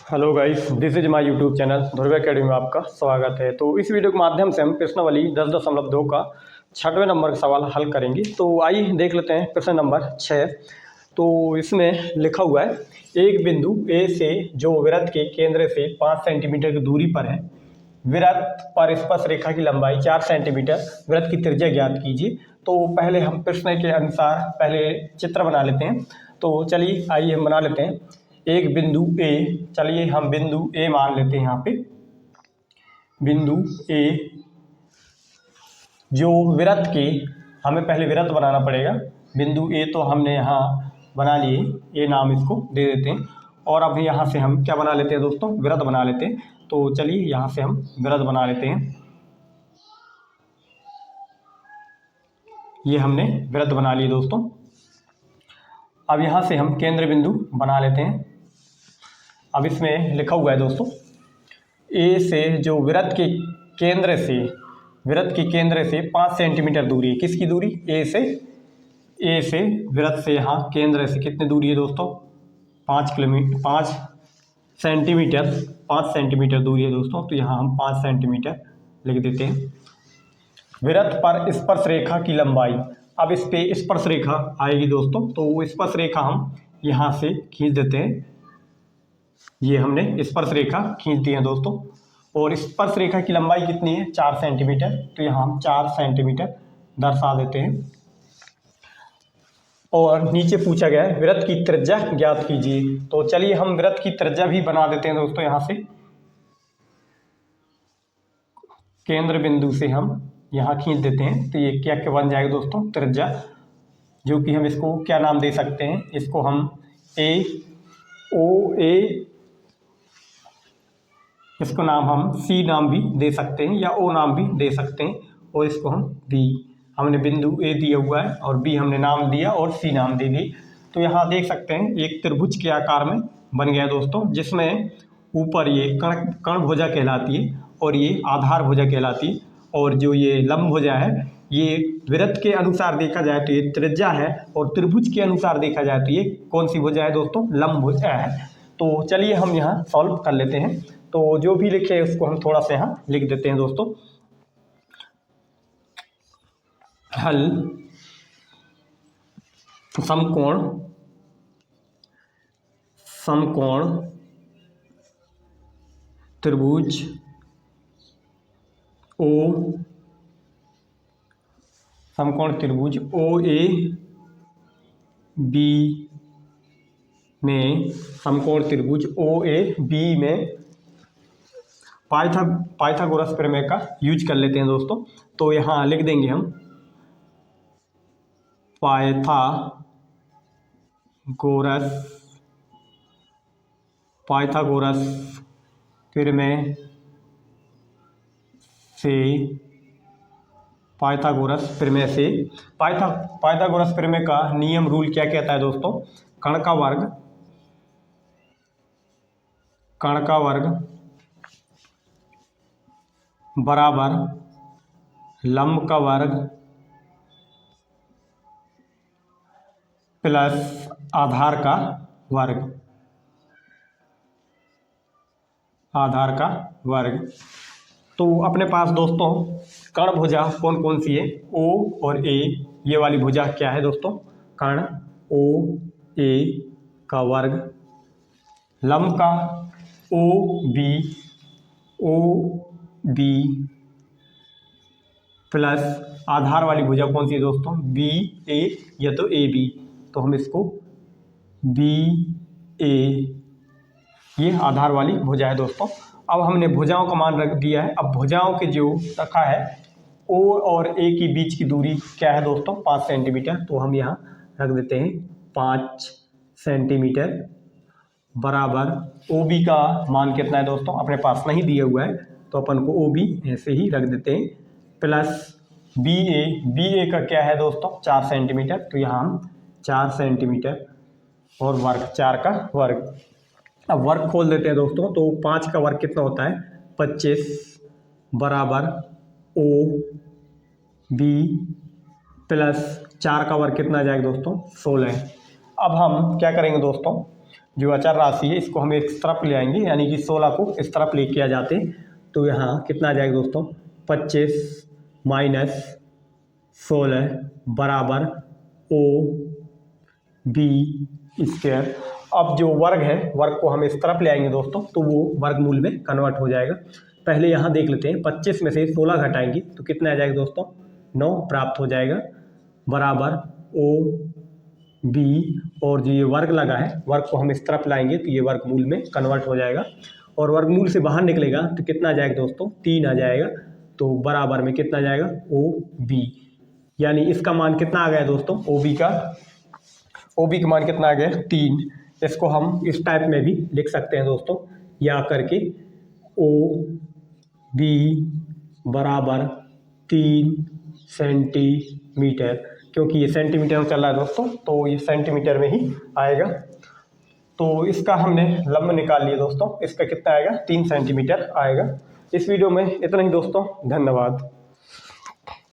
Hello guys, this is my YouTube channel Dhruv academy में आपका स्वागत है। तो इस वीडियो के माध्यम से हम प्रश्नावली 10.2 का 6वें नंबर का सवाल हल करेंगे। तो आइए देख लेते हैं प्रश्न नंबर 6। तो इसमें लिखा हुआ है, एक बिंदु ए से जो वृत्त के केंद्र से 5 सेंटीमीटर की दूरी पर है, वृत्त पर स्पर्श रेखा की लंबाई 4 सेंटीमीटर, वृत्त की त्रिज्या ज्ञात कीजिए। तो पहले हम प्रश्न के अनुसार पहले चित्र बना लेते हैं। तो चलिए आइए हम बना लेते हैं एक बिंदु ए। चलिए हम बिंदु ए मान लेते हैं। यहाँ पे बिंदु ए जो वृत्त के, हमें पहले वृत्त बनाना पड़ेगा। बिंदु ए तो हमने यहाँ बना लिए, ए नाम इसको दे देते हैं। और अब यहाँ से हम क्या बना लेते हैं दोस्तों, वृत्त बना लेते हैं। तो चलिए यहाँ से हम वृत्त बना लेते हैं। ये हमने वृत्त बना लिए दोस्तों। अब यहाँ से हम केंद्र बिंदु बना लेते हैं। अब इसमें लिखा हुआ है दोस्तों, ए से जो वृत्त के केंद्र से 5 सेंटीमीटर दूरी है। किसकी दूरी? ए से वृत्त से यहाँ केंद्र से कितनी दूरी है दोस्तों? 5 सेंटीमीटर दूरी है दोस्तों। तो यहाँ हम 5 सेंटीमीटर लिख देते हैं। वृत्त पर स्पर्श रेखा की लंबाई, अब इस पे स्पर्श रेखा आएगी दोस्तों। तो वो स्पर्श रेखा हम यहाँ से खींच देते हैं। ये हमने स्पर्श रेखा खींच दी है दोस्तों। और स्पर्श रेखा की लंबाई कितनी है? 4 सेंटीमीटर। तो यहाँ हम 4 सेंटीमीटर दर्शा देते हैं। और नीचे पूछा गया है वृत्त की त्रिज्या ज्ञात कीजिए। तो चलिए हम वृत्त की त्रिज्या भी बना देते हैं दोस्तों। यहाँ से केंद्र बिंदु से हम यहाँ खींच देते हैं। तो ये क्या क्या बन जाएगा दोस्तों? त्रिज्या, जो कि हम इसको क्या नाम दे सकते हैं? इसको हम ए, इसको नाम हम सी नाम भी दे सकते हैं या ओ नाम भी दे सकते हैं। और इसको हम बी, हमने बिंदु ए दिया हुआ है और बी हमने नाम दिया और सी नाम दे दी। तो यहाँ देख सकते हैं एक त्रिभुज के आकार में बन गया दोस्तों, जिसमें ऊपर ये कर्ण भुजा कहलाती है और ये आधार भुजा कहलाती है। और जो ये लंब भुजा है, ये वृत्त के अनुसार देखा जाए तो ये त्रिज्या है, और त्रिभुज के अनुसार देखा जाए तो ये कौन सी भुजा है दोस्तों? लंब भुजा है। तो चलिए हम यहाँ सॉल्व कर लेते हैं। तो जो भी लिखे है उसको हम थोड़ा सा यहाँ लिख देते हैं दोस्तों। हल समकोण त्रिभुज ओ ए बी में, समकोण त्रिभुज ओ ए बी में पाइथागोरस प्रमेय का यूज कर लेते हैं दोस्तों। तो यहाँ लिख देंगे हम पाइथागोरस प्रमेय से पाइथागोरस प्रमेय का नियम रूल क्या कहता है दोस्तों? कर्ण का वर्ग बराबर लंब का वर्ग प्लस आधार का वर्ग। तो अपने पास दोस्तों कर्ण भुजा कौन कौन सी है? ओ और ए, ये वाली भुजा क्या है दोस्तों? कर्ण ओ ए का वर्ग, लंब का ओ बी प्लस आधार वाली भुजा कौन सी है दोस्तों? बी ए या तो ए बी। तो हम इसको बी ए, ये आधार वाली भुजा है दोस्तों। अब हमने भुजाओं का मान रख दिया है। अब भुजाओं के जो रखा है, ओ और ए के बीच की दूरी क्या है दोस्तों? 5 सेंटीमीटर। तो हम यहाँ रख देते हैं 5 सेंटीमीटर बराबर ओ बी का मान कितना है दोस्तों? अपने पास नहीं दिया हुआ है, तो अपन को ओ बी ऐसे ही रख देते हैं, प्लस बी ए का क्या है दोस्तों? 4 सेंटीमीटर। तो यहाँ हम 4 सेंटीमीटर और वर्ग, 4 का वर्ग। अब वर्ग खोल देते हैं दोस्तों। तो 5 का वर्ग कितना होता है? 25 बराबर ओ बी प्लस 4 का वर्ग कितना आ जाएगा दोस्तों? 16। अब हम क्या करेंगे दोस्तों, जो अचर राशि है इसको हम इस तरफ ले आएंगे, यानी कि 16 को इस तरफ लेके आ जाते तो यहाँ कितना आ जाएगा दोस्तों, 25 माइनस 16 बराबर ओ बी स्क्वायर। अब जो वर्ग है, वर्ग को हम इस तरफ ले आएंगे दोस्तों, तो वो वर्गमूल में कन्वर्ट हो जाएगा। पहले यहाँ देख लेते हैं, 25 में से 16 घटाएंगे तो कितना आ जाएगा दोस्तों, 9 प्राप्त हो जाएगा, बराबर ओ बी, और जो ये वर्ग लगा है वर्ग को हम इस तरफ लाएंगे तो ये वर्गमूल में कन्वर्ट हो जाएगा, और वर्गमूल से बाहर निकलेगा तो कितना आ जाएगा दोस्तों, 3 आ जाएगा, तो बराबर में कितना आ जाएगा, ओ बी, यानी इसका मान कितना आ गया दोस्तों, ओ बी का मान कितना आ गया, 3। इसको हम इस टाइप में भी लिख सकते हैं दोस्तों, या करके ओ बी बराबर 3 सेंटीमीटर, क्योंकि ये सेंटीमीटर में चल रहा है दोस्तों, तो ये सेंटीमीटर में ही आएगा। तो इसका हमने लंब निकाल लिया दोस्तों, इसका कितना आएगा, 3 सेंटीमीटर आएगा। इस वीडियो में इतना ही दोस्तों, धन्यवाद।